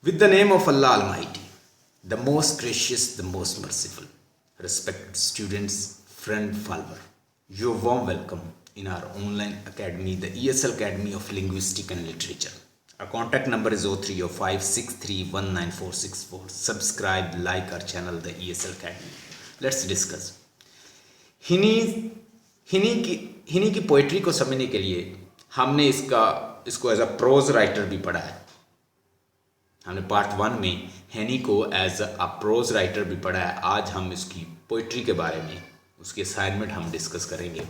With the name of Allah Almighty, the most gracious, the most merciful, respected students, friend, follower, you're warm welcome in our online academy, the ESL Academy of Linguistic and Literature. Our contact number is 030563194464. Subscribe, like our channel, the ESL Academy. Let's discuss. हिनी की poetry को समझने के लिए हमने इसको as a pros writer भी पढ़ा है। हमने पार्ट 1 में हेनी को एज अ प्रोज राइटर भी पढ़ा है। आज हम इसकी पोइट्री के बारे में उसके असाइनमेंट हम डिस्कस करेंगे।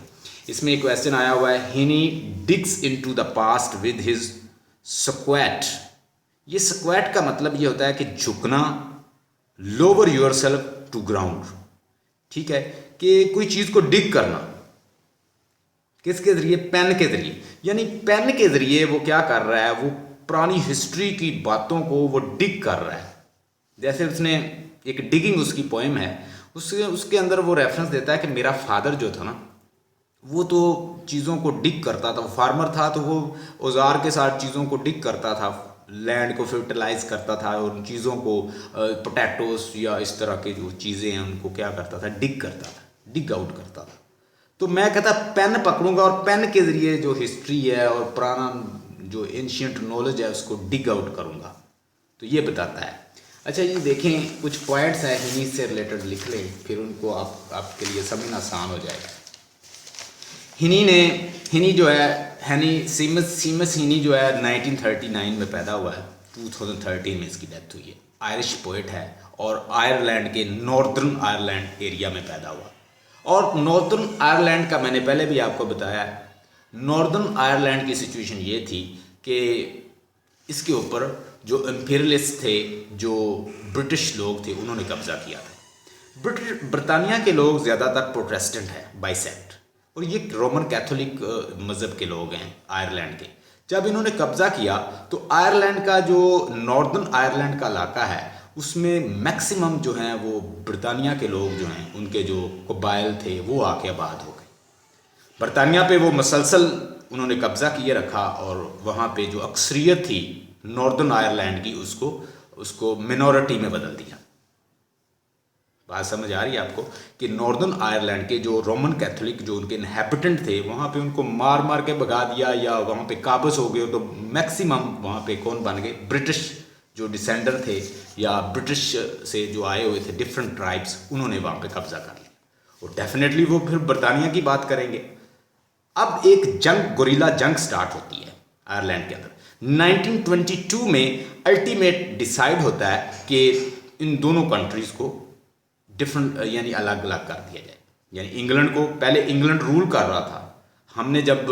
इसमें एक क्वेश्चन आया हुआ है, हेनी digs into the past with his squat. ये स्क्वैट का मतलब ये होता है कि झुकना, लोअर योरसेल्फ टू ग्राउंड। ठीक है, कि कोई चीज को डिग करना, किसके जरिए? पेन के जरिए। यानी पेन के जरिए वो क्या कर रहा है, वो पुरानी हिस्ट्री की बातों को वो डिग कर रहा है। जैसे उसने एक डिगिंग उसकी पोएम है, उसके अंदर वो रेफरेंस देता है कि मेरा फादर जो था ना, वो तो चीज़ों को डिग करता था। वो फार्मर था तो वो औजार के साथ चीज़ों को डिग करता था, लैंड को फर्टिलाइज करता था, और उन चीज़ों को पोटैटोस या इस तरह की जो चीज़ें हैं उनको क्या करता था, डिग करता था, डिग आउट करता था। तो मैं कहता पेन पकड़ूंगा और पेन के ज़रिए जो हिस्ट्री है और पुराना जो एंशियंट नॉलेज है उसको डिग आउट करूंगा। तो ये बताता है। अच्छा जी, देखें कुछ पॉइंट्स हैं हिनी से रिलेटेड, लिख लें, फिर उनको आपके लिए समझना आसान हो जाएगा। हिनी जो है, सीमस हिनी जो है 1939 में पैदा हुआ है। 2013 में इसकी डेथ हुई है। आयरिश पोइट है और आयरलैंड के नॉर्दर्न आयरलैंड एरिया में पैदा हुआ। और नॉर्दर्न आयरलैंड का मैंने पहले भी आपको बताया है, नॉर्दर्न आयरलैंड की सिचुएशन ये थी कि इसके ऊपर जो इंपीरियलिस्ट थे, जो ब्रिटिश लोग थे, उन्होंने कब्जा किया था। ब्रिटानिया के लोग ज़्यादातर प्रोटेस्टेंट हैं, बाइसेक्ट, और ये रोमन कैथोलिक मज़हब के लोग हैं आयरलैंड के। जब इन्होंने कब्जा किया तो आयरलैंड का जो नॉर्दर्न आयरलैंड का इलाका है उसमें मैक्सिमम जो हैं वो ब्रिटानिया के लोग जो हैं, उनके जो कबाइल थे वो आके आबाद हो गए। बरतानिया पे वो मसलसल उन्होंने कब्जा किए रखा, और वहाँ पे जो अक्सरियत थी नॉर्दर्न आयरलैंड की, उसको मिनॉरिटी में बदल दिया। बात समझ आ रही है आपको कि नॉर्दर्न आयरलैंड के जो रोमन कैथोलिक जो उनके इनहैबिटेंट थे, वहाँ पे उनको मार मार के भगा दिया या वहाँ पे काबज हो गए। तो मैक्सिमम वहाँ पे कौन बन गए? ब्रिटिश जो डिसेंडर थे या ब्रिटिश से जो आए हुए थे डिफरेंट ट्राइब्स, उन्होंने वहाँ पे कब्जा कर लिया। और डेफिनेटली वो फिर बरतानिया की बात करेंगे। अब एक जंग, गोरिल्ला जंग स्टार्ट होती है आयरलैंड के अंदर। 1922 में अल्टीमेट डिसाइड होता है कि इन दोनों कंट्रीज को डिफरेंट यानी अलग अलग कर दिया जाए। यानी इंग्लैंड को, पहले इंग्लैंड रूल कर रहा था। हमने जब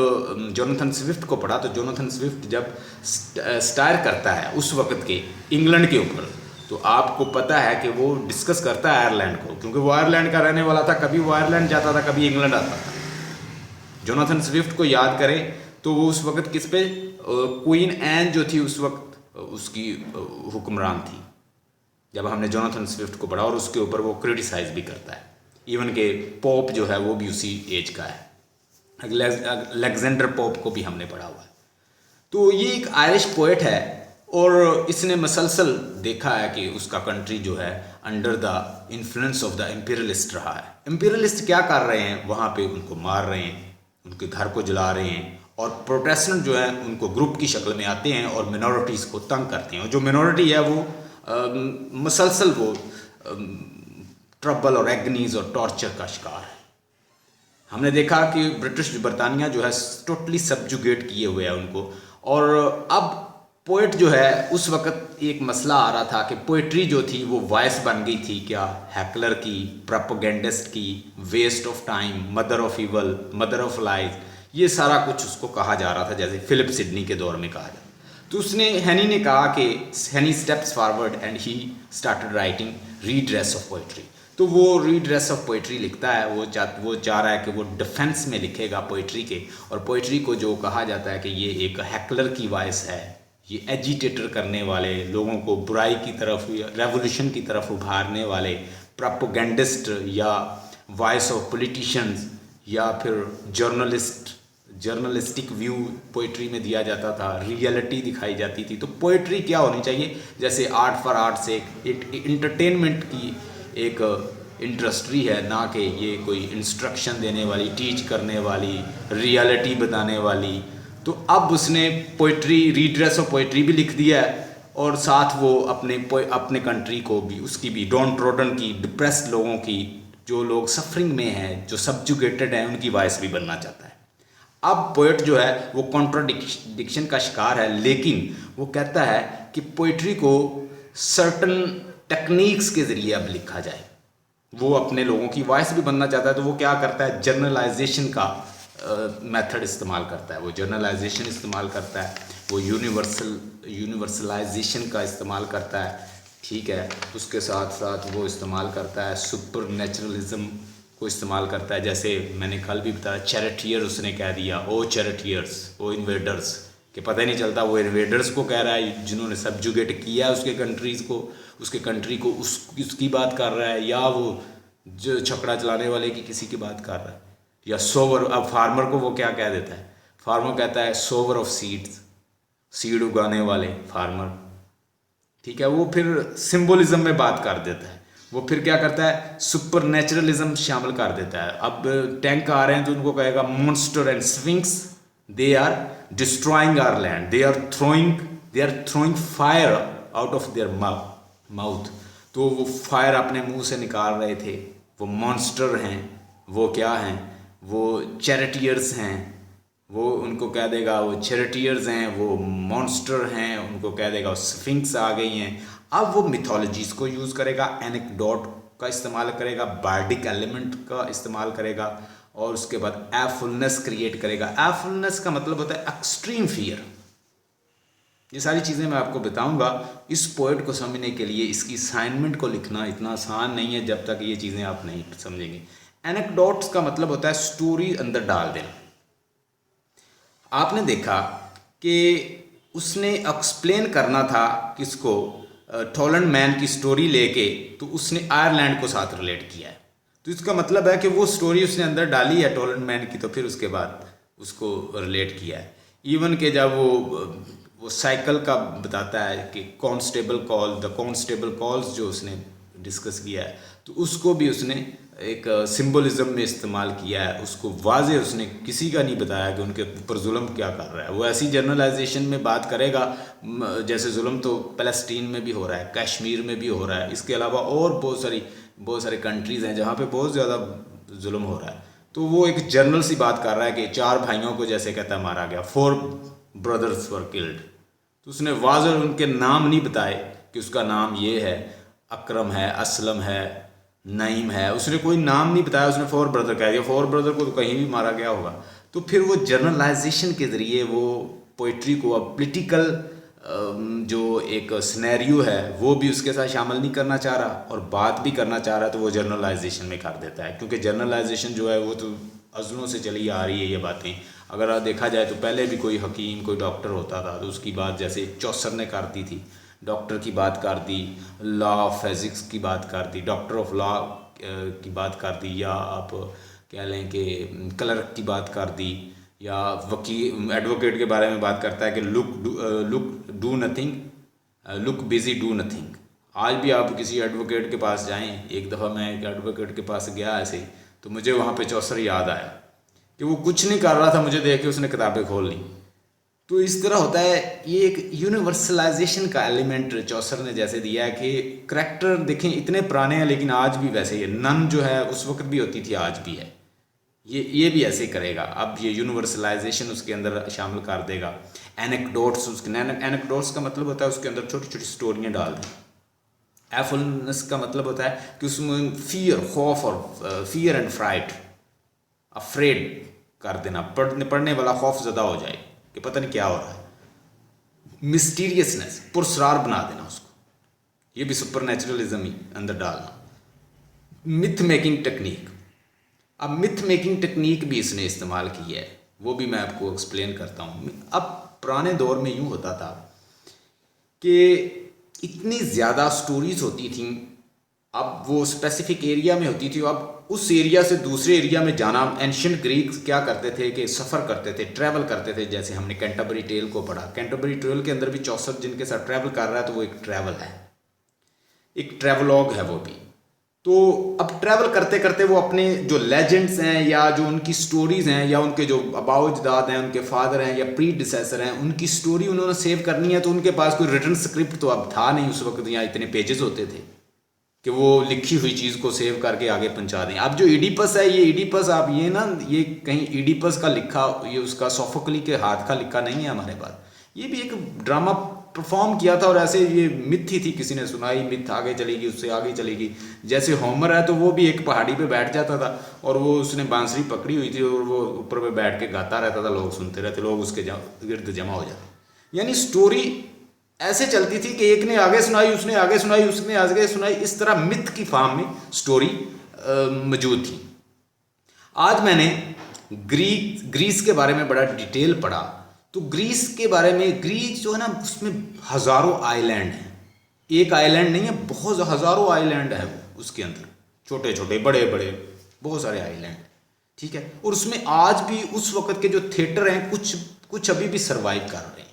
जोनाथन स्विफ्ट को पढ़ा तो जोनाथन स्विफ्ट जब स्टार करता है उस वक्त के इंग्लैंड के ऊपर, तो आपको पता है कि वो डिस्कस करता है आयरलैंड को, क्योंकि वो आयरलैंड का रहने वाला था। कभी वो आयरलैंड जाता था, कभी इंग्लैंड आता था। जोनाथन स्विफ्ट को याद करें तो वो उस वक्त किस पे, क्वीन एन जो थी उस वक्त उसकी हुक्मरान थी जब हमने जोनाथन स्विफ्ट को पढ़ा, और उसके ऊपर वो क्रिटिसाइज भी करता है। इवन के पोप जो है वो भी उसी एज का है, अलेक्जेंडर पोप को भी हमने पढ़ा हुआ है। तो ये एक आयरिश पोएट है और इसने मसलसल देखा है कि उसका कंट्री जो है under the influence of the imperialist रहा है। इम्पीरियलिस्ट क्या कर रहे हैं? वहाँ पे उनको मार रहे हैं, उनके घर को जला रहे हैं, और प्रोटेस्टेंट जो है उनको ग्रुप की शक्ल में आते हैं और मिनॉरिटीज़ को तंग करते हैं। और जो मिनॉरिटी है वो मसलसल वो ट्रबल और एगनीज और टॉर्चर का शिकार है। हमने देखा कि ब्रिटिश बरतानिया जो है टोटली सब्जुगेट किए हुए हैं उनको। और अब पोइट जो है, उस वक्त एक मसला आ रहा था कि पोइट्री जो थी वो वॉइस बन गई थी क्या, हैकलर की, प्रोपेगेंडिस्ट की, waste of time, mother of evil, mother of lies, ये सारा कुछ उसको कहा जा रहा था, जैसे फिलिप सिडनी के दौर में कहा जाता। तो हेनी ने कहा कि Heaney steps forward and he started writing redress of poetry. तो वो रीड्रेस ऑफ पोइट्री लिखता है। वो चाह रहा है कि वो डिफेंस में लिखेगा पोइट्री के, और पोइट्री को जो कहा जाता है कि ये एक हैकलर की वॉइस है, ये एजिटेटर करने वाले, लोगों को बुराई की तरफ या रेवोल्यूशन की तरफ उभारने वाले प्रोपेगेंडिस्ट या वॉइस ऑफ पॉलिटिशियंस या फिर जर्नलिस्ट जर्नलिस्टिक व्यू पोइट्री में दिया जाता था, रियलिटी दिखाई जाती थी। तो पोइट्री क्या होनी चाहिए, जैसे आर्ट फॉर आर्ट से एक इंटरटेनमेंट की एक इंडस्ट्री है, ना कि ये कोई इंस्ट्रक्शन देने वाली, टीच करने वाली, रियलिटी बताने वाली। तो अब उसने पोइट्री, रीड्रेस ऑफ पोइट्री भी लिख दिया है, और साथ वो अपने कंट्री को भी, उसकी भी, डॉन ट्रोडन की, डिप्रेस्ड लोगों की, जो लोग सफरिंग में हैं, जो सब्जुगेटेड हैं, उनकी वॉइस भी बनना चाहता है। अब पोएट जो है वो कॉन्ट्राडिक्शन का शिकार है, लेकिन वो कहता है कि पोइट्री को सर्टन टेक्निक्स के ज़रिए अब लिखा जाए। वो अपने लोगों की वॉइस भी बनना चाहता है, तो वो क्या करता है, जर्नलाइजेशन का मेथड इस्तेमाल करता है। वो जर्नलाइजेशन इस्तेमाल करता है, वो यूनिवर्सलाइजेशन का इस्तेमाल करता है, ठीक है। उसके साथ साथ वो इस्तेमाल करता है सुपर नेचुरलिज्म को इस्तेमाल करता है। जैसे मैंने कल भी बताया, चैरिटियर उसने कह दिया, ओ चैरिटियर्स, ओ इन्वेडर्स, कि पता ही नहीं चलता वो इन्वेडर्स को कह रहा है जिन्होंने सब्जुगेट किया उसके कंट्रीज़ को, उसके कंट्री को, उसकी बात कर रहा है, या वो जो छकड़ा चलाने वाले की किसी की बात कर रहा है, या सोवर। अब फार्मर को वो क्या कह देता है, फार्मर कहता है सोवर ऑफ सीड्स, सीड उगाने वाले फार्मर, ठीक है। वो फिर सिंबोलिज्म में बात कर देता है। वो फिर क्या करता है, सुपर नेचुरलिज्म शामिल कर देता है। अब टैंक आ रहे हैं तो उनको कहेगा monster and sphinx, they are destroying our land, they are throwing fire out of their mouth. तो वो फायर अपने मुंह से निकाल रहे थे। वो मॉन्स्टर हैं, वो क्या हैं, वो चैरिटियर्स हैं, वो उनको कह देगा वो चैरिटियर्स हैं, वो मॉन्स्टर हैं, उनको कह देगा स्फिंक्स आ गई हैं। अब वो मिथोलॉजीज़ को यूज़ करेगा, एनेक्डोट का इस्तेमाल करेगा, बार्डिक एलिमेंट का इस्तेमाल करेगा, और उसके बाद एफुलनेस क्रिएट करेगा। एफुलनेस का मतलब होता है एक्सट्रीम फियर। ये सारी चीज़ें मैं आपको बताऊंगा। इस पोएट को समझने के लिए इसकी असाइनमेंट को लिखना इतना आसान नहीं है जब तक ये चीज़ें आप नहीं समझेंगे। एनेक्डोट्स का मतलब होता है स्टोरी अंदर डाल देना। आपने देखा कि उसने एक्सप्लेन करना था किसको, टॉलैंड मैन की स्टोरी लेके, तो उसने आयरलैंड को साथ रिलेट किया है। तो इसका मतलब है कि वो स्टोरी उसने अंदर डाली है टॉलैंड मैन की, तो फिर उसके बाद उसको रिलेट किया है। इवन के जब वो साइकिल का बताता है कि द कॉन्स्टेबल कॉल्स जो उसने डिस्कस किया है, तो उसको भी उसने एक सिंबलिज्म में इस्तेमाल किया है। उसको वाजे उसने किसी का नहीं बताया कि उनके ऊपर जुल्म क्या कर रहा है। वो ऐसी जर्नलाइजेशन में बात करेगा जैसे जुल्म तो फ़लस्तीन में भी हो रहा है, कश्मीर में भी हो रहा है, इसके अलावा और बहुत सारी कंट्रीज़ हैं जहाँ पे बहुत ज़्यादा जुल्म हो रहा है। तो वो एक जर्नल सी बात कर रहा है कि 4 भाइयों को जैसे कहता है मारा गया, 4 ब्रदर्स वर किल्ड। तो उसने वाज़ह उनके नाम नहीं बताए कि उसका नाम ये है, अकरम है, असलम है, नईम है, उसने कोई नाम नहीं बताया। उसने 4 ब्रदर कह दिया, 4 ब्रदर को तो कहीं भी मारा गया होगा। तो फिर वो जर्नलाइजेशन के ज़रिए वो पोइट्री को अब पोलिटिकल जो एक सिनेरियो है वो भी उसके साथ शामिल नहीं करना चाह रहा, और बात भी करना चाह रहा है, तो वो जर्नलाइजेशन में कर देता है। क्योंकि जर्नलाइजेशन जो है वो तो अज़लों से चली आ रही है ये बातें। अगर देखा जाए तो पहले भी कोई हकीम, कोई डॉक्टर होता था तो उसकी बात जैसे चौसर ने कर दी थी, डॉक्टर की बात कर दी, लॉ ऑफ फिज़िक्स की बात कर दी, डॉक्टर ऑफ लॉ की बात कर दी, या आप कह लें कि क्लर्क की बात कर दी, या वकील एडवोकेट के बारे में बात करता है कि do nothing, look busy do nothing. आज भी आप किसी एडवोकेट के पास जाएं, एक दफ़ा मैं एक एडवोकेट के पास गया ऐसे ही, तो मुझे वहाँ पे चौसर याद आया कि वो कुछ नहीं कर रहा था, मुझे देख के उसने किताबें खोल ली। तो इस तरह होता है, ये एक यूनिवर्सलाइजेशन का एलिमेंट चौसर ने जैसे दिया है कि करैक्टर देखें इतने पुराने हैं लेकिन आज भी वैसे ही है। नन जो है उस वक्त भी होती थी, आज भी है, ये भी ऐसे करेगा। अब ये यूनिवर्सलाइजेशन उसके अंदर शामिल कर देगा। एनेक्डोट्स, एनेक्डोट्स का मतलब होता है उसके अंदर छोटी छोटी स्टोरियाँ डाल दें। एफुलनेस का मतलब होता है कि उसमें फियर, खौफ, और फियर एंड फ्राइट, अफ्रेड कर देना, पढ़ने वाला खौफ ज़्यादा हो जाए कि पता नहीं क्या हो रहा है। मिस्टीरियसनेस, पुरस्रार बना देना उसको, ये भी सुपर नेचुरलिज्म ही अंदर डालना। मिथ मेकिंग टेक्निक, अब मिथ मेकिंग टेक्निक भी इसने इस्तेमाल की है, वो भी मैं आपको एक्सप्लेन करता हूँ। अब पुराने दौर में यूँ होता था कि इतनी ज़्यादा स्टोरीज़ होती थी, अब वो स्पेसिफिक एरिया में होती थी, अब उस एरिया से दूसरे एरिया में जाना, एंशियंट ग्रीक्स क्या करते थे कि सफ़र करते थे, ट्रैवल करते थे। जैसे हमने कैंटरबरी टेल को पढ़ा, कैंटरबरी टेल के अंदर भी चौसर जिनके साथ ट्रैवल कर रहा है तो वो एक ट्रैवल है, एक ट्रैवलॉग है वो भी। तो अब ट्रैवल करते करते वो अपने जो लेजेंड्स हैं या जो उनकी स्टोरीज़ हैं या उनके जो अबाउजदाद हैं, उनके फादर हैं या प्री डिसेसर हैं, उनकी स्टोरी उन्होंने सेव करनी है। तो उनके पास कोई रिटन स्क्रिप्ट तो अब था नहीं उस वक्त, यहाँ इतने पेजेस होते थे कि वो लिखी हुई चीज़ को सेव करके आगे पहुंचा दें। अब जो ईडीपस है, ये ईडीपस आप ये ना, ये कहीं ईडीपस का लिखा, ये उसका सोफोक्ली के हाथ का लिखा नहीं है हमारे पास। ये भी एक ड्रामा परफॉर्म किया था और ऐसे ये मिथ ही थी, किसी ने सुनाई, मिथ आगे चलेगी, उससे आगे चलेगी। जैसे होमर है तो वो भी एक पहाड़ी पे बैठ जाता था और वो उसने बांसुरी पकड़ी हुई थी और वो ऊपर पे बैठ के गाता रहता था, लोग सुनते रहते, लोग उसके गिर्द जमा हो जाते। यानी स्टोरी ऐसे चलती थी कि एक ने आगे सुनाई, उसने आगे सुनाई, उसने आगे सुनाई, इस तरह मिथ की फॉर्म में स्टोरी मौजूद थी। आज मैंने ग्रीस के बारे में बड़ा डिटेल पढ़ा। तो ग्रीस के बारे में, ग्रीस जो है ना उसमें हज़ारों आइलैंड हैं, एक आइलैंड नहीं है, बहुत हज़ारों आइलैंड है उसके अंदर, छोटे छोटे बड़े बड़े बहुत सारे आइलैंड, ठीक है। और उसमें आज भी उस वक्त के जो थिएटर हैं कुछ अभी भी सर्वाइव कर रहे हैं,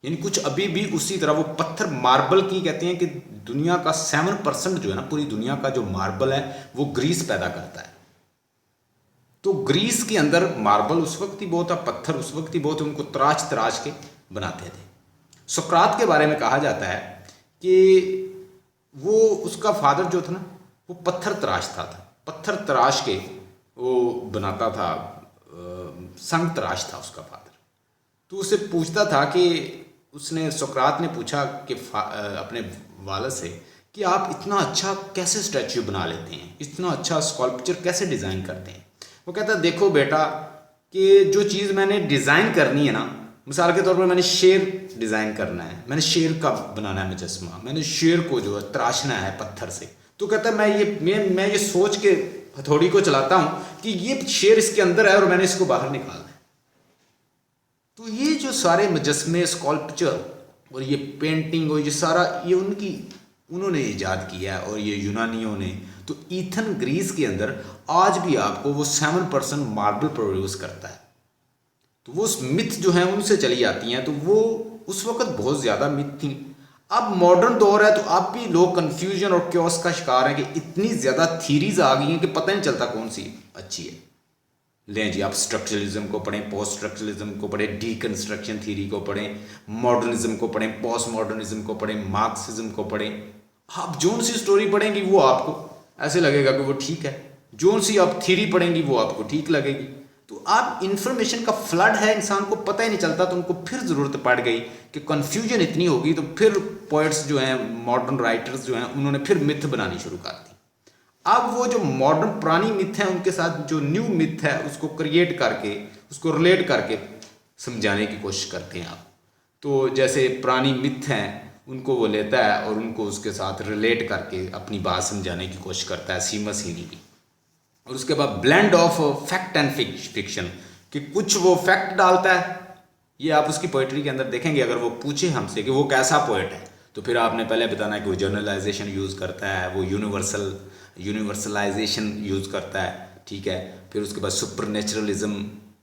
यानी कुछ अभी भी उसी तरह वो पत्थर मार्बल की कहते हैं कि दुनिया का 7% जो है ना, पूरी दुनिया का जो मार्बल है वो ग्रीस पैदा करता है। तो ग्रीस के अंदर मार्बल उस वक्त ही बहुत था, पत्थर उस वक्त ही बहुत, उनको तराश तराश के बनाते थे। सुकरात के बारे में कहा जाता है कि वो उसका फादर जो था ना वो पत्थर तराशता था, पत्थर तराश के वो बनाता था, संग तराश था उसका फादर। तो उससे पूछता था कि सुकरात ने पूछा कि अपने वालिद से कि आप इतना अच्छा कैसे स्टैच्यू बना लेते हैं, इतना अच्छा स्कल्पचर कैसे डिज़ाइन करते हैं। वो कहता है देखो बेटा कि जो चीज़ मैंने डिज़ाइन करनी है ना, मिसाल के तौर पर मैंने शेर डिज़ाइन करना है, मैंने शेर का बनाना है मुजस्मा, मैंने शेर को जो है तराशना है पत्थर से। तो कहता है मैं ये सोच के हथौड़ी को चलाता हूँ कि ये शेर इसके अंदर है और मैंने इसको बाहर निकालना है। तो ये जो सारे मुजस्मे, स्कल्पचर और ये पेंटिंग और ये सारा ये उन्होंने ईजाद किया है, और ये यूनानियों ने। तो ईथन ग्रीस के अंदर आज भी आपको वो 7% मार्बल प्रोड्यूस करता है। तो वो मिथ जो है उनसे चली आती हैं। तो वो उस वक्त बहुत ज़्यादा मिथ थी। अब मॉडर्न दौर है तो अब भी लोग कन्फ्यूजन और क्योस का शिकार हैं कि इतनी ज़्यादा थीरीज आ गई हैं कि पता नहीं चलता कौन सी अच्छी है। लें जी, आप स्ट्रक्चरलिज्म को पढ़ें, पोस्ट स्ट्रक्चरलिज्म को पढ़ें, डीकंस्ट्रक्शन थ्योरी को पढ़ें, मॉडर्निज्म को पढ़ें, पोस्ट मॉडर्निज्म को पढ़ें, मार्क्सिज्म को पढ़ें। आप जोन सी स्टोरी पढ़ेंगी वो आपको ऐसे लगेगा कि वो ठीक है, जोन सी आप थ्योरी पढ़ेंगी वो आपको ठीक लगेगी। तो आप इंफॉर्मेशन का फ्लड है, इंसान को पता ही नहीं चलता। तो उनको फिर ज़रूरत पड़ गई कि कन्फ्यूजन इतनी होगी, तो फिर पोइट्स जो हैं, मॉडर्न राइटर्स जो हैं, उन्होंने फिर मिथ बनानी शुरू कर दी। अब वो जो मॉडर्न पुरानी मिथ है उनके साथ जो न्यू मिथ है उसको क्रिएट करके, उसको रिलेट करके समझाने की कोशिश करते हैं आप। तो जैसे पुरानी मिथ हैं उनको वो लेता है और उनको उसके साथ रिलेट करके अपनी बात समझाने की कोशिश करता है, सीमस हीनी भी। और उसके बाद blend of fact and fiction, कि कुछ वो फैक्ट डालता है। ये आप उसकी पोइट्री के अंदर देखेंगे। अगर वो पूछे हमसे कि वो कैसा पोइट है, तो फिर आपने पहले बताना है कि वो जनरलाइजेशन यूज़ करता है, वो यूनिवर्सलाइजेशन यूज़ करता है, ठीक है। फिर उसके बाद सुपरनेचुरलिज्म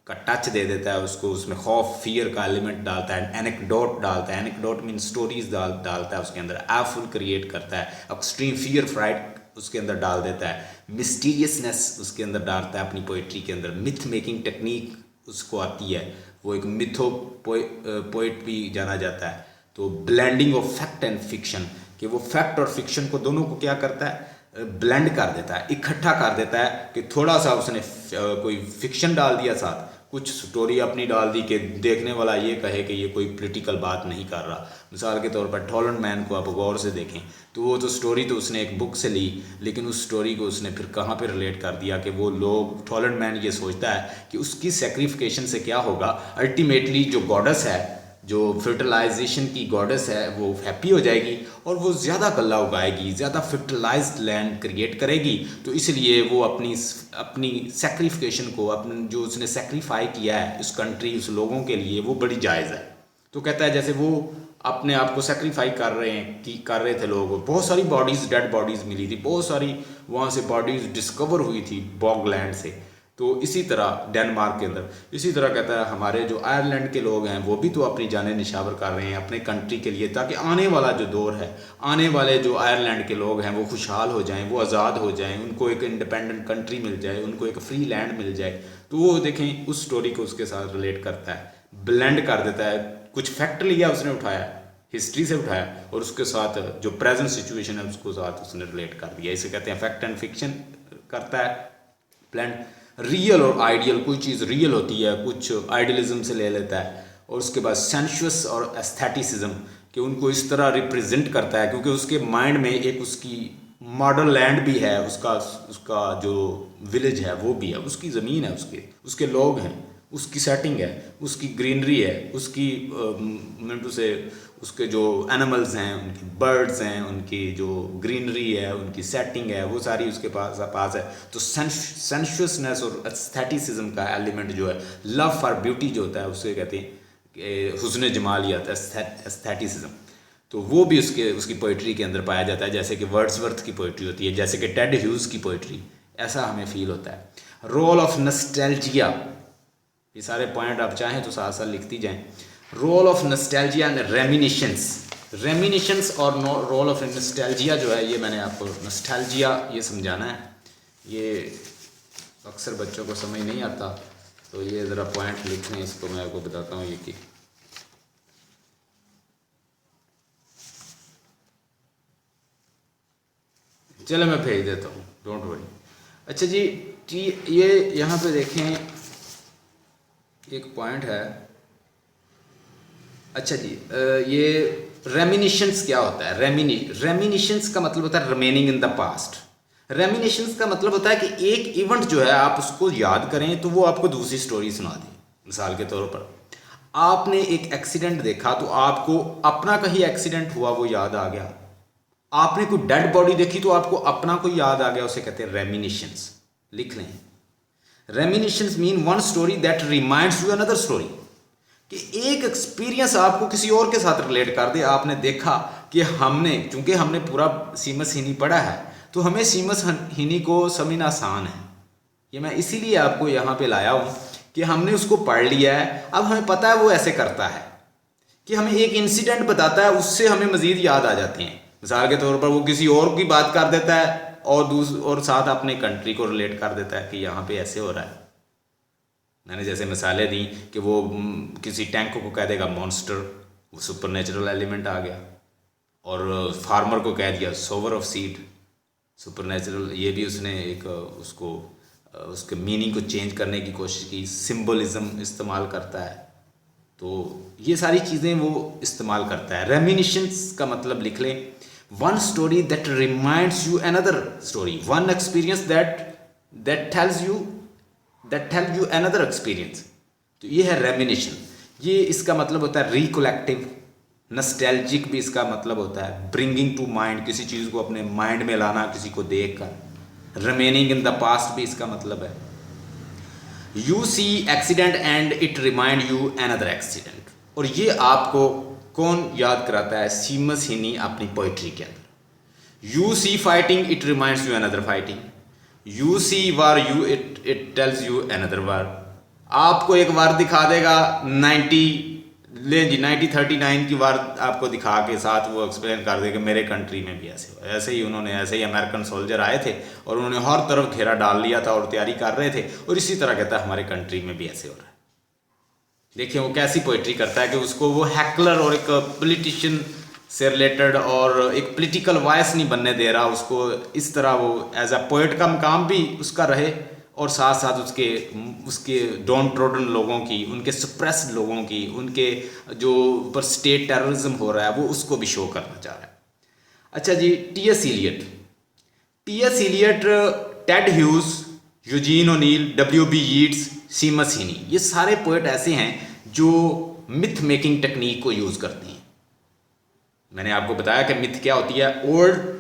का टच दे देता है उसको, उसमें खौफ, फियर का एलिमेंट डालता है, एनेक्डोट डालता है, एनेक्डोट मीन स्टोरीज डालता है उसके अंदर, एफुल क्रिएट करता है, एक्सट्रीम फियर फ्राइट उसके अंदर डाल देता है, मिस्टीरियसनेस उसके अंदर डालता है अपनी पोइट्री के अंदर, मिथ मेकिंग टेक्निक उसको आती है, वो एक मिथो पोइट भी जाना जाता है। तो blending of fact and fiction, कि वो फैक्ट और फिक्शन को दोनों को क्या करता है, ब्लेंड कर देता है, इकट्ठा कर देता है। कि थोड़ा सा उसने कोई फिक्शन डाल दिया साथ, कुछ स्टोरी अपनी डाल दी कि देखने वाला ये कहे कि ये कोई पॉलिटिकल बात नहीं कर रहा। मिसाल के तौर पर टॉलरेंट मैन को आप गौर से देखें तो वो तो स्टोरी तो उसने एक बुक से ली, लेकिन उस स्टोरी को उसने फिर कहाँ पे रिलेट कर दिया कि वो लोग, टॉलरेंट मैन ये सोचता है कि उसकी सेक्रीफिकेशन से क्या होगा, अल्टीमेटली जो गॉडेस है, जो फर्टिलाइजेशन की गॉडेस है, वो हैप्पी हो जाएगी और वो ज़्यादा गल्ला उगाएगी, ज़्यादा फर्टिलाइज्ड लैंड क्रिएट करेगी। तो इसलिए वो अपनी सेक्रीफिकेशन को, अपने जो उसने सेक्रीफाई किया है उस कंट्री, उस लोगों के लिए, वो बड़ी जायज़ है। तो कहता है जैसे वो अपने आप को सेक्रीफाई कर रहे थे लोग। बहुत सारी बॉडीज़, डेड बॉडीज़ मिली थी, बहुत सारी वहाँ से बॉडीज़ डिस्कवर हुई थी बॉगलैंड से। तो इसी तरह डेनमार्क के अंदर इसी तरह कहता है हमारे जो आयरलैंड के लोग हैं वो भी तो अपनी जानें निछावर कर रहे हैं अपने कंट्री के लिए, ताकि आने वाला जो दौर है, आने वाले जो आयरलैंड के लोग हैं वो खुशहाल हो जाएं, वो आज़ाद हो जाएं, उनको एक इंडिपेंडेंट कंट्री मिल जाए, उनको एक फ्री लैंड मिल जाए। तो वो देखें उस स्टोरी को उसके साथ रिलेट करता है, ब्लेंड कर देता है। कुछ फैक्ट लिया उसने, उठाया हिस्ट्री से उठाया, और उसके साथ जो प्रेजेंट सिचुएशन है उसको साथ उसने रिलेट कर दिया। इसे कहते हैं फैक्ट एंड फिक्शन करता है ब्लेंड। रियल और आइडियल, कोई चीज़ रियल होती है, कुछ आइडियलिज्म से ले लेता है, और उसके बाद सेंशुअस और एस्थेटिसिज्म कि उनको इस तरह रिप्रेजेंट करता है, क्योंकि उसके माइंड में एक उसकी मॉडल लैंड भी है, उसका जो विलेज है वो भी है, उसकी ज़मीन है, उसके लोग हैं, उसकी सेटिंग है, उसकी ग्रीनरी है, उसकी मिनटू से उसके जो एनिमल्स हैं, उनकी बर्ड्स हैं, उनकी जो ग्रीनरी है, उनकी सेटिंग है, वो सारी उसके पास है। तो सेंशुअसनेस और एस्थेटिसिज्म का एलिमेंट जो है, लव फॉर ब्यूटी जो होता है, उसे कहते हैं हुस्न जमाल या एस्थेटिसिज्म। तो वो भी उसकी पोइट्री के अंदर पाया जाता है, जैसे कि वर्ड्सवर्थ की पोइट्री होती है, जैसे कि टेड ह्यूज की पोइट्री, ऐसा हमें फील होता है। रोल ऑफ नॉस्टैल्जिया, ये सारे पॉइंट आप चाहें तो साथ साथ लिखती जाएं। रोल ऑफ नॉस्टैल्जिया एंड रेमिनिशंस और रोल ऑफ नॉस्टैल्जिया जो है, ये मैंने आपको नॉस्टैल्जिया ये समझाना है। ये अक्सर बच्चों को समझ नहीं आता, तो ये ज़रा पॉइंट लिखने, इसको मैं आपको बताता हूँ। ये कि चलो मैं भेज देता हूँ, डोंट वरी। अच्छा जी, ये यहाँ पे देखें एक पॉइंट है। अच्छा जी, ये रेमिनिशंस क्या होता है? रेमिनिशंस का मतलब होता है रिमेनिंग इन द पास्ट। रेमिनिशंस का मतलब होता है कि एक इवेंट जो है आप उसको याद करें तो वो आपको दूसरी स्टोरी सुना दे। मिसाल के तौर पर आपने एक एक्सीडेंट देखा तो आपको अपना कहीं एक्सीडेंट हुआ वो याद आ गया। आपने कोई डेड बॉडी देखी तो आपको अपना कोई याद आ गया, उसे कहते हैं रेमिनिशंस। लिख लें, reminiscences mean one story that reminds you another story, कि एक एक्सपीरियंस आपको किसी और के साथ रिलेट कर दे। आपने देखा कि चूंकि हमने पूरा सीमस हीनी पढ़ा है तो हमें सीमस हीनी को समझना आसान है। ये मैं इसीलिए आपको यहाँ पे लाया हूँ कि हमने उसको पढ़ लिया है, अब हमें पता है वो ऐसे करता है कि हमें एक इंसिडेंट बताता है, उससे हमें मज़ीद याद आ जाते हैं। मिसाल के तौर पर वो किसी और की बात कर देता है और साथ अपने कंट्री को रिलेट कर देता है कि यहाँ पे ऐसे हो रहा है। मैंने जैसे मिसालें दी कि वो किसी टैंक को कह देगा मॉन्स्टर, वो सुपर नेचुरल एलिमेंट आ गया, और फार्मर को कह दिया sower of seed, supernatural. ये भी उसने एक उसके मीनिंग को चेंज करने की कोशिश की, सिंबलिज्म इस्तेमाल करता है। तो ये सारी चीज़ें वो इस्तेमाल करता है। रेमिनिशंस का मतलब लिख लें, one story that reminds you another story, one experience that tells you another experience. तो ये है रेमिनिशन। ये इसका मतलब होता है रिकोलेक्टिव। नॉस्टैल्जिक भी इसका मतलब होता है ब्रिंगिंग टू माइंड, किसी चीज़ को अपने माइंड में लाना, किसी को देख कर। रिमेनिंग इन द पास्ट भी इसका मतलब है। You see accident and it remind you another accident. और ये आपको कौन याद कराता है? सीमस हीनी अपनी पोइट्री के अंदर। You see fighting it reminds you another fighting, you see war you it tells you another war. आपको एक वार दिखा देगा 1939 की वार आपको दिखा के साथ वो एक्सप्लेन कर देगा मेरे कंट्री में भी ऐसे हुआ। ऐसे ही अमेरिकन सोल्जर आए थे और उन्होंने हर तरफ घेरा डाल लिया था और तैयारी कर रहे थे, और इसी तरह कहता है हमारे कंट्री में भी ऐसे हो रहा है। देखिए वो कैसी पोइट्री करता है कि उसको वो हैकलर और एक पॉलिटिशियन से रिलेटेड और एक पॉलिटिकल वॉइस नहीं बनने दे रहा उसको। इस तरह वो एज अ पोइट का काम भी उसका रहे, और साथ साथ उसके डाउन ट्रोडन लोगों की, उनके सप्रेस्ड लोगों की, उनके जो ऊपर स्टेट टेररिज्म हो रहा है वो उसको भी शो करना चाह रहा है। अच्छा जी, T S. Eliot, Ted Hughes, Eugene O'Neill, W.B. Yeats, Seamus Heaney, ये सारे पोएट ऐसे हैं जो मिथ मेकिंग टेक्निक को यूज़ करते हैं। मैंने आपको बताया कि मिथ क्या होती है।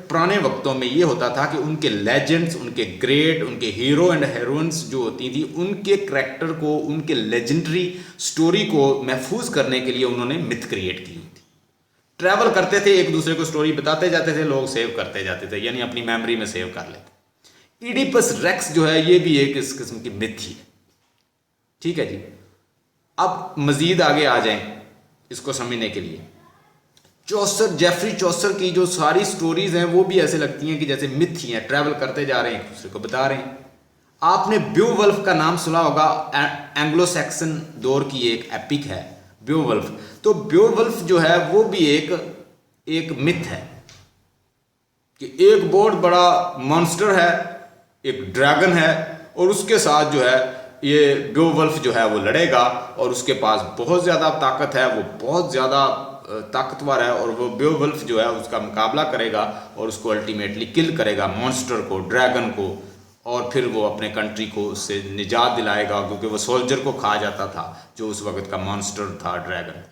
पुराने वक्तों में ये होता था कि उनके लेजेंड्स, उनके ग्रेट, उनके हीरो एंड हीरोइंस जो होती थी, उनके करैक्टर को, उनके लेजेंडरी स्टोरी को महफूज करने के लिए उन्होंने मिथ क्रिएट की हुई थी। ट्रैवल करते थे, एक दूसरे को स्टोरी बताते जाते थे, लोग सेव करते जाते थे, यानी अपनी मेमोरी में सेव कर लेते। इडिपस रेक्स जो है ये भी एक इस किस्म की मिथ ही है। ठीक है जी। अब मजीद आगे आ जाएं इसको समझने के लिए। चौसर, जेफरी चौसर की जो सारी स्टोरीज हैं वो भी ऐसे लगती हैं कि जैसे मिथ ही हैं, ट्रैवल करते जा रहे हैं, एक दूसरे को बता रहे हैं। आपने ब्योवल्फ का नाम सुना होगा, एंग्लो सैक्सन दौर की एक एपिक है ब्योवल्फ। तो ब्योवल्फ जो है वो भी एक मिथ है कि एक बहुत बड़ा मॉन्स्टर है, एक ड्रैगन है, और उसके साथ जो है ये ब्योवल्फ जो है वो लड़ेगा, और उसके पास बहुत ज़्यादा ताकत है, वो बहुत ज़्यादा ताकतवर है, और वो ब्योवल्फ जो है उसका मुकाबला करेगा और उसको अल्टीमेटली किल करेगा, मॉन्स्टर को, ड्रैगन को, और फिर वो अपने कंट्री को उससे निजात दिलाएगा, क्योंकि वो सोल्जर को खा जाता था जो उस वक्त का मॉन्स्टर था, ड्रैगन।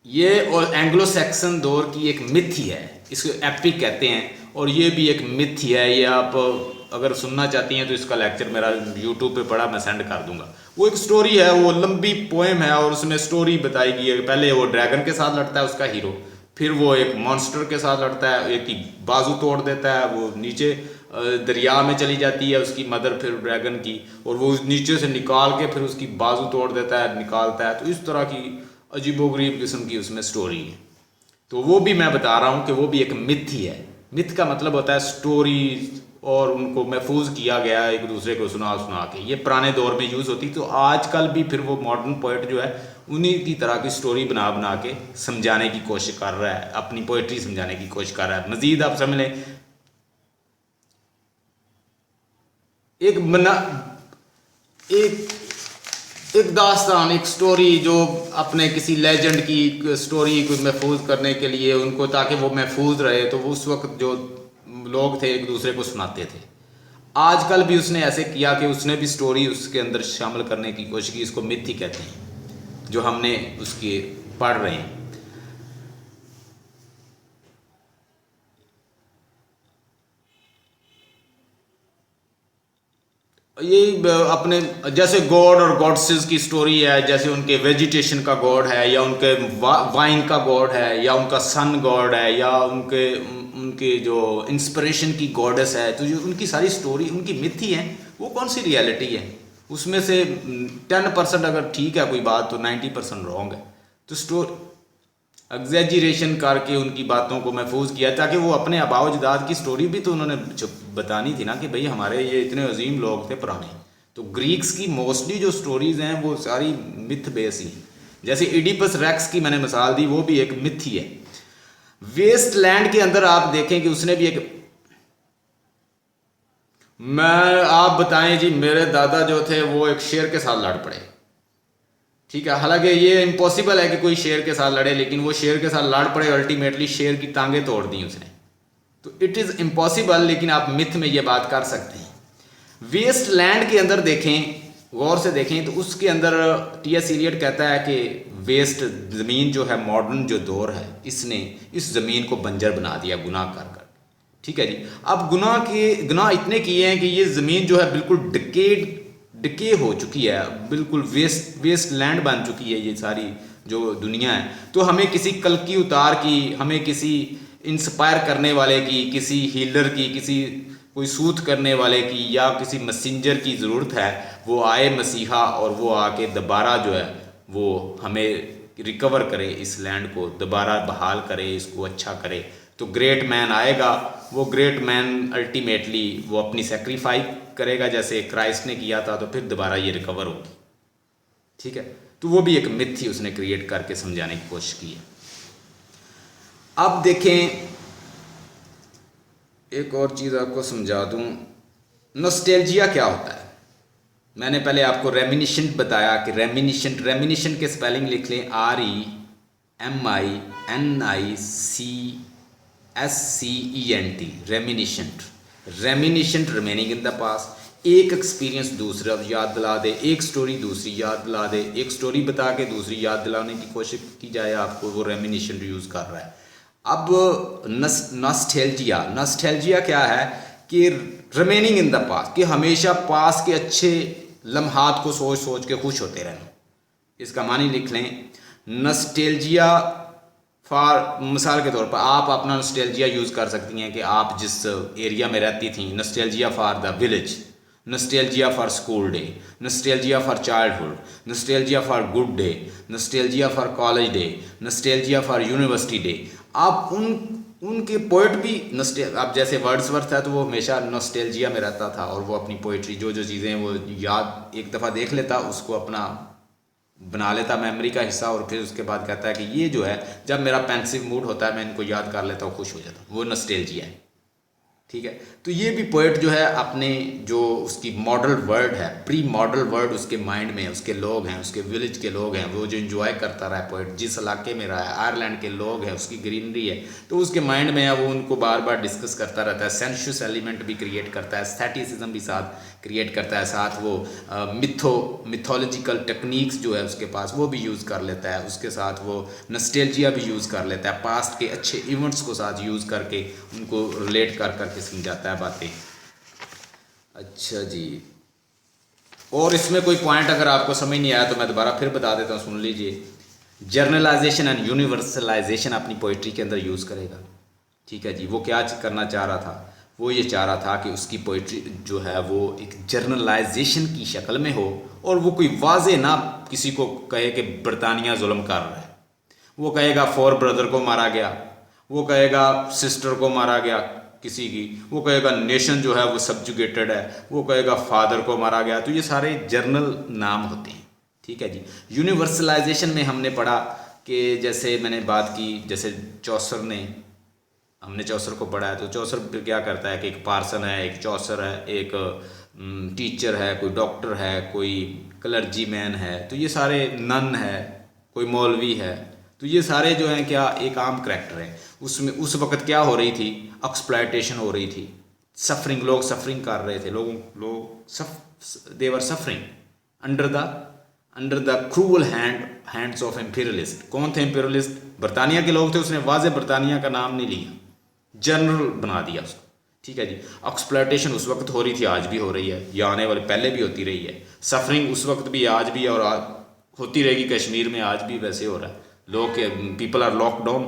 ये और एंग्लो सैक्सन दौर की एक मिथ ही है, इसको एपिक कहते हैं, और ये भी एक मिथ ही है। ये आप अगर सुनना चाहती हैं तो इसका लेक्चर मेरा यूट्यूब पे पड़ा, मैं सेंड कर दूंगा। वो एक स्टोरी है, वो लंबी पोएम है, और उसमें स्टोरी बताई गई है। पहले वो ड्रैगन के साथ लड़ता है उसका हीरो, फिर वो एक मॉन्स्टर के साथ लड़ता है, एक की बाजू तोड़ देता है, वो नीचे दरिया में चली जाती है उसकी मदर फिर ड्रैगन की, और वो नीचे से निकाल के फिर उसकी बाजू तोड़ देता है, निकालता है। तो इस तरह की अजीबोगरीब किस्म की उसमें स्टोरी है। तो वो भी मैं बता रहा हूँ कि वो भी एक मिथ ही है। मिथ का मतलब होता है स्टोरी, और उनको महफूज किया गया एक दूसरे को सुना सुना के। ये पुराने दौर में यूज़ होती, तो आजकल भी फिर वो मॉडर्न पोइट जो है उन्हीं की तरह की स्टोरी बना बना के समझाने की कोशिश कर रहा है, अपनी पोइट्री समझाने की कोशिश कर रहा है। मजीद आप समझ लें, एक दास्तान, एक स्टोरी जो अपने किसी लेजेंड की स्टोरी को महफूज करने के लिए उनको, ताकि वो महफूज रहे, तो वो उस वक्त जो लोग थे एक दूसरे को सुनाते थे। आजकल भी उसने ऐसे किया कि उसने भी स्टोरी उसके अंदर शामिल करने की कोशिश की। इसको मिथ ही कहते हैं जो हमने उसके पढ़ रहे हैं। ये अपने जैसे गॉड और गॉडसेस की स्टोरी है, जैसे उनके वेजिटेशन का गॉड है, या उनके वाइन का गॉड है, या उनका सन गॉड है, या उनके जो इंस्पिरेशन की गॉडेस है। तो जो उनकी सारी स्टोरी उनकी मिथ ही है, वो कौन सी रियलिटी है? उसमें से 10% अगर ठीक है कोई बात, तो 90% रॉन्ग है। तो एग्जैजरेशन करके उनकी बातों को महफूज किया, ताकि वो अपने आबाओ अजदाद की स्टोरी भी तो उन्होंने बतानी थी ना, कि भाई हमारे ये इतने अजीम लोग थे पुराने। तो ग्रीक्स की मोस्टली जो स्टोरीज़ हैं वो सारी मिथ बेस ही हैं। जैसे इडिपस रेक्स की मैंने मिसाल दी, वो भी एक मिथ ही है। वेस्ट लैंड के अंदर आप देखें कि उसने भी आप बताएं जी, मेरे दादा जो थे वो एक शेर के साथ लड़ पड़े। ठीक है, हालांकि ये इम्पॉसिबल है कि कोई शेर के साथ लड़े, लेकिन वो शेर के साथ लड़ पड़े, अल्टीमेटली शेर की टांगें तोड़ दी उसने। तो इट इज़ इम्पॉसिबल, लेकिन आप मिथ में ये बात कर सकते हैं। वेस्ट लैंड के अंदर देखें, गौर से देखें, तो उसके अंदर टी.एस. एलियट कहता है कि वेस्ट ज़मीन जो है, मॉडर्न जो दौर है, इसने इस ज़मीन को बंजर बना दिया गुनाह कर कर। ठीक है जी। अब गुनाह इतने किए हैं कि ये ज़मीन जो है बिल्कुल डिके हो चुकी है, बिल्कुल वेस्ट लैंड बन चुकी है ये सारी जो दुनिया है। तो हमें किसी कल्कि उतार की, हमें किसी इंस्पायर करने वाले की, किसी हीलर की, किसी कोई सूत करने वाले की, या किसी मैसेंजर की ज़रूरत है। वो आए मसीहा, और वो आके दोबारा जो है वो हमें रिकवर करे, इस लैंड को दोबारा बहाल करे, इसको अच्छा करे। तो ग्रेट मैन आएगा, वो ग्रेट मैन अल्टीमेटली वो अपनी सेक्रीफाइस करेगा जैसे क्राइस्ट ने किया था, तो फिर दोबारा ये रिकवर होगी। ठीक है, तो वो भी एक मिथ ही उसने क्रिएट करके समझाने की कोशिश की है। अब देखें, एक और चीज़ आपको समझा दूं, नॉस्टैल्जिया क्या होता है। मैंने पहले आपको रेमिनिशेंट बताया कि रेमिनिशेंट के स्पेलिंग लिख लें, REMINICENT, reminiscent remaining in the past. एक एक्सपीरियंस दूसरा याद दिला दे, एक स्टोरी दूसरी याद दिला दे, एक स्टोरी बता के दूसरी याद दिलाने की कोशिश की जाए आपको, वो रेमिनिशेंट यूज़ कर रहा है। अब नॉस्टैल्जिया क्या है कि रिमेनिंग इन द पास्ट, कि हमेशा पास के अच्छे लम्हात को सोच सोच के खुश होते रहना। इसका मानी लिख लें, नॉस्टैल्जिया फॉर, मिसाल के तौर पर आप अपना नॉस्टैल्जिया यूज़ कर सकती हैं कि आप जिस एरिया में रहती थी, nostalgia for the village, nostalgia for school day, nostalgia for childhood, nostalgia for good day, nostalgia for college day, nostalgia for university day. आप उनके पोइट भी अब जैसे वर्ड्सवर्थ है तो वो हमेशा नॉस्टैल्जिया में रहता था और वो अपनी पोइट्री जो चीज़ें वो याद एक दफ़ा देख लेता, उसको अपना बना लेता मेमोरी का हिस्सा, और फिर उसके बाद कहता है कि ये जो है जब मेरा पेंसिव मूड होता है मैं इनको याद कर लेता हूँ, खुश हो जाता हूँ, वो नॉस्टैल्जिया है। ठीक है, तो ये भी पोइट जो है अपने जो उसकी मॉडल वर्ड है, प्री मॉडल वर्ड उसके माइंड में, उसके लोग हैं, उसके विलेज के लोग हैं, वो जो इन्जॉय करता रहा है पोइट, जिस इलाके में रहा है, आयरलैंड के लोग हैं, उसकी ग्रीनरी है, तो उसके माइंड में है, वो उनको बार बार डिस्कस करता रहता है, सेंशुअस एलिमेंट भी क्रिएट करता है, एस्थेटिसिज्म भी साथ क्रिएट करता है, साथ वो मिथोलॉजिकल टेक्निक्स जो है उसके पास वो भी यूज़ कर लेता है, उसके साथ वो नॉस्टैल्जिया भी यूज़ कर लेता है, पास्ट के अच्छे इवेंट्स को साथ यूज़ करके उनको रिलेट कर करके समझाता है बातें। अच्छा जी, और इसमें कोई पॉइंट अगर आपको समझ नहीं आया तो मैं दोबारा फिर बता देता हूँ, सुन लीजिए। जर्नलाइजेशन एंड यूनिवर्सलाइजेशन अपनी पोइट्री के अंदर यूज़ करेगा। ठीक है जी, वो क्या करना चाह रहा था, वो ये चाह रहा था कि उसकी पोइट्री जो है वो एक जर्नलाइजेशन की शक्ल में हो, और वो कोई वाजे ना किसी को कहे कि बरतानिया जुल्म कर रहा है। वो कहेगा फोर ब्रदर को मारा गया, वो कहेगा सिस्टर को मारा गया किसी की, वो कहेगा नेशन जो है वो सब्जुगेटेड है, वो कहेगा फादर को मारा गया। तो ये सारे जर्नल नाम होते हैं। ठीक है जी, यूनिवर्सलाइजेशन में हमने पढ़ा कि जैसे मैंने बात की, जैसे चौसर ने, हमने चौसर को पढ़ा है, तो चौसर क्या करता है कि एक पार्सन है, एक चौसर है, एक टीचर है, कोई डॉक्टर है, कोई क्लर्जी मैन है, तो ये सारे नन है, कोई मौलवी है, तो ये सारे जो हैं क्या एक आम करैक्टर हैं। उसमें उस वक़्त क्या हो रही थी, एक्सप्लॉयटेशन हो रही थी, सफरिंग, लोग सफरिंग कर रहे थे, लोग they were suffering under the cruel hands of imperialist. कौन थे एम्पीरियलिस्ट? बरतानिया के लोग थे। उसने वाजे बरतानिया का नाम नहीं लिया, जनरल बना दिया उसको। ठीक है जी, एक्सप्लॉयटेशन उस वक्त हो रही थी, आज भी हो रही है, या आने वाले पहले भी होती रही है। सफरिंग उस वक्त भी, आज भी, और होती रहेगी। कश्मीर में आज भी वैसे हो रहा है। लोग, पीपल आर लॉक डाउन,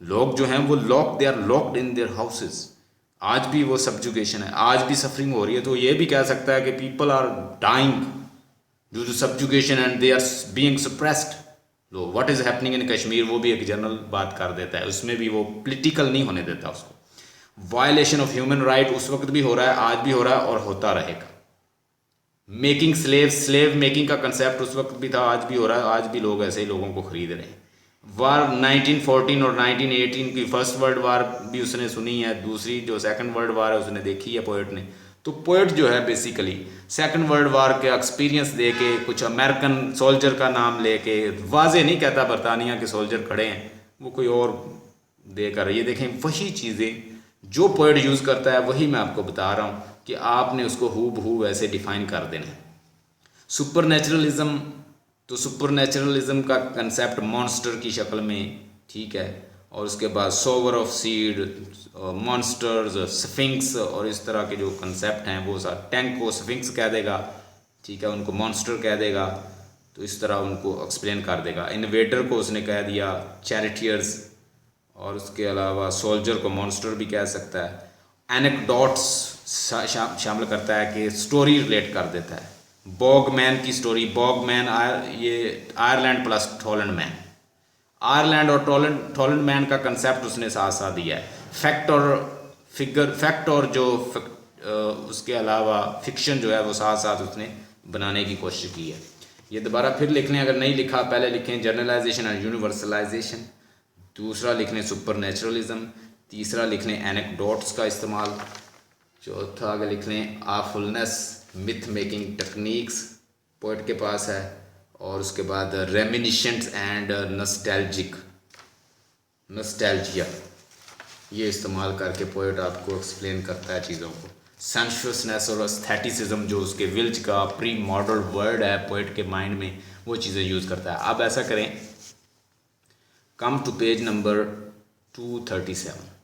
लोग जो हैं वो they are locked in their houses. आज भी वो सब्जुगेशन है, आज भी सफरिंग हो रही है। तो ये भी कह सकता है कि people are dying due to subjugation and they are being suppressed. लो what is happening in Kashmir, वो भी एक जनरल बात कर देता है, उसमें भी वो पॉलिटिकल नहीं होने देता उसको। वायलेशन ऑफ ह्यूमन राइट उस वक्त भी हो रहा है, आज भी हो रहा है और होता रहेगा। मेकिंग स्लेव मेकिंग का कंसेप्ट उस वक्त भी था, आज भी हो रहा है, आज भी लोग ऐसे ही लोगों को खरीद रहे हैं। वार 1914 और 1918 की फर्स्ट वर्ल्ड वार भी उसने सुनी है, दूसरी जो सेकंड वर्ल्ड वार है उसने देखी है पोएट ने। तो पोएट जो है बेसिकली सेकंड वर्ल्ड वार के एक्सपीरियंस दे के, कुछ अमेरिकन सोल्जर का नाम लेके, वाजे नहीं कहता बरतानिया के सोल्जर खड़े हैं, वो कोई और देकर, ये देखें वही चीज़ें जो पोएट यूज़ करता है वही मैं आपको बता रहा हूँ कि आपने उसको हूबहू वैसे डिफाइन कर देना है। सुपर नेचुरलिज्म, तो सुपर नेचुरलिज्म का कंसेप्ट मॉन्स्टर की शक्ल में, ठीक है, और उसके बाद sower of seed, monsters, sphinx, और इस तरह के जो कंसेप्ट हैं वो सारे, टैंक को स्फिंक्स कह देगा, ठीक है, उनको मॉन्स्टर कह देगा, तो इस तरह उनको एक्सप्लेन कर देगा। इन्वेडर को उसने कह दिया चैरिटियर्स, और उसके अलावा सोल्जर को मॉन्स्टर भी कह सकता है। एनेक्डोट्स शामिल करता है कि स्टोरी रिलेट कर देता है। बॉगमैन की स्टोरी, बॉगमैन ये आयरलैंड प्लस टॉलैंड मैन, आयरलैंड और टॉलैंड मैन का कंसेप्ट उसने साथ साथ दिया है। फैक्ट और जो उसके अलावा फिक्शन जो है वो साथ साथ उसने बनाने की कोशिश की है। ये दोबारा फिर लिख लें, अगर नहीं लिखा पहले लिखें जर्नलाइजेशन एंड यूनिवर्सलाइजेशन, दूसरा लिख लें सुपर नेचुरलिज्म, तीसरा लिख लें एनेक्डोट्स का इस्तेमाल, चौथा आगे लिख लें आफुलनेस, मिथ मेकिंग टेक्निक्स पोएट के पास है, और उसके बाद रेमिनिशेंट्स एंड नॉस्टैल्जिया, ये इस्तेमाल करके पोएट आपको एक्सप्लेन करता है चीज़ों को। सेंशुअसनेस और एस्थेटिसिज्म जो उसके विल्ज का प्री मॉडल वर्ड है पोएट के माइंड में, वो चीज़ें यूज़ करता है। अब ऐसा करें, कम टू पेज नंबर 237।